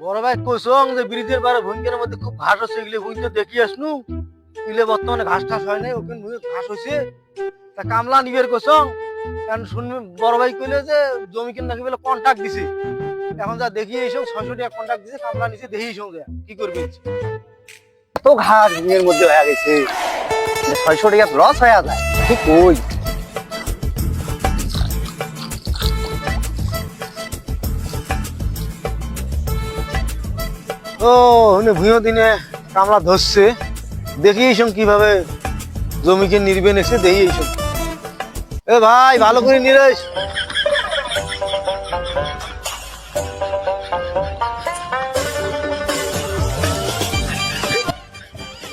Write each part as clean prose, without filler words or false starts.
বড় ভাই কইছং যে ব্রিজের পারে ভুঁইয়ের মধ্যে খুব ঘাস আছে, এগুলো ভুঁই তো দেখি আসনু, এগুলো বর্তমানে ঘাস টাস হয় নাই, ওখানে ভুঁই ঘাস হয়েছে। তা কামলা নিবের কইছং, এখন শুনবি বড় ভাই কইলে যে জমি কিনা নাকি বলে কন্ট্রাক্ট দিছে। এখন যা দেখি এইসব 600 টাকা কন্ট্রাক্ট দিছে, কামলা নিচে দেখি এইসব কি করবি। তো ঘাস ভুঁইয়ের মধ্যে হয়ে গেছে, 600 টাকা লস হয়ে যায় ঠিক ওই। ও ভুঁইও দিনে কামলা ধরছে, দেখি এইসব কিভাবে জমিকে নির্বে নেছে, দেখি এইসব। এ ভাই ভালো করে নিরেস।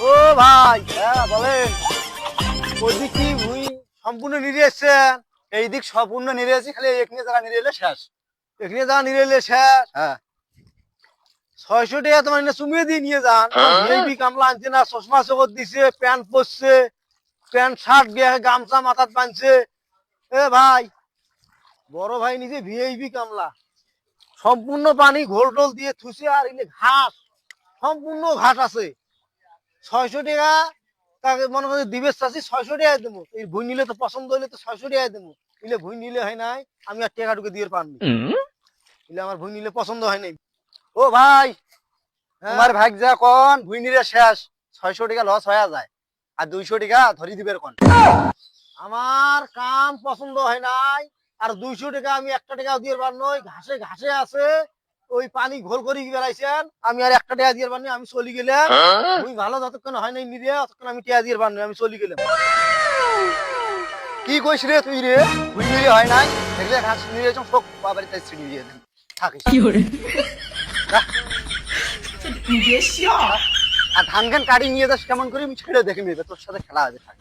ও ভাই, হ্যাঁ বলেন, ওইদিক কি ভুঁই সম্পূর্ণ নিরে এসছেন? এই দিক সম্পূর্ণ নিরে আছি, খালি এক নিয়ে জায়গা নিরে এলে শেষ। এখানে যা নিরে এলে শেষ। হ্যাঁ 600 টাকা তোমার এনে চুমিয়ে দিয়ে নিয়ে যান। ভিআইপি কামলা আনছে না, চশমা চকত দিছে, প্যান্ট পরছে, প্যান্ট শার্ট দিয়ে গামছা মাথাত বাঁধছে। এ ভাই, বড় ভাই নিজে ভিআইপি কামলা, সম্পূর্ণ পানি ঘোল টোল দিয়ে থুসে, আর এলে ঘাস, সম্পূর্ণ ঘাস আছে। 600 টাকা তাকে মনে করে দিবে চাষি, 600 টাকা দেবো। এই ভুই নিলে তো পছন্দ হইলে তো 600 টাকা দেবো। এলে ভুই নিলে হয় নাই, আমি আর টাকা ঢুকে দিয়ে পারবি। এলে আমার ভুই নিলে পছন্দ হয় নাই। ও ভাই, হ্যাঁ? তোমার ভাগ যা কোন ভুঁই নিরে শেষ, 600 টাকা লস হয়ে যায়, আর 200 টাকা ধরি দিবের কোন। আমার কাম পছন্দ হয় নাই, আর 200 টাকা আমি 1 টাকা দিয়ে পার নই। ঘাসে ঘাসে আছে, ওই পানি ঘোল করে বেড়াইছেন, আমি আর 1 টাকা দিয়ে পার নই, আমি চলি গেলাম। তুমি ভালো যতক্ষণ হয় নাই নিরে, ততক্ষণ আমি টাকা দিয়ে পার নই, আমি চলি গেলাম। কি কইস রে তুই রে, ভুঁই নিরে হয় নাই, দেখলে ঘাস নিরে সব বাবারিতে ছিড়ি দিয়ে দেন থাকিস। আর ধান গান কাটি নিয়ে যাস কেমন করে, আমি ছেড়ে দেখে নেবে, তোর সাথে খেলা হবে থাক।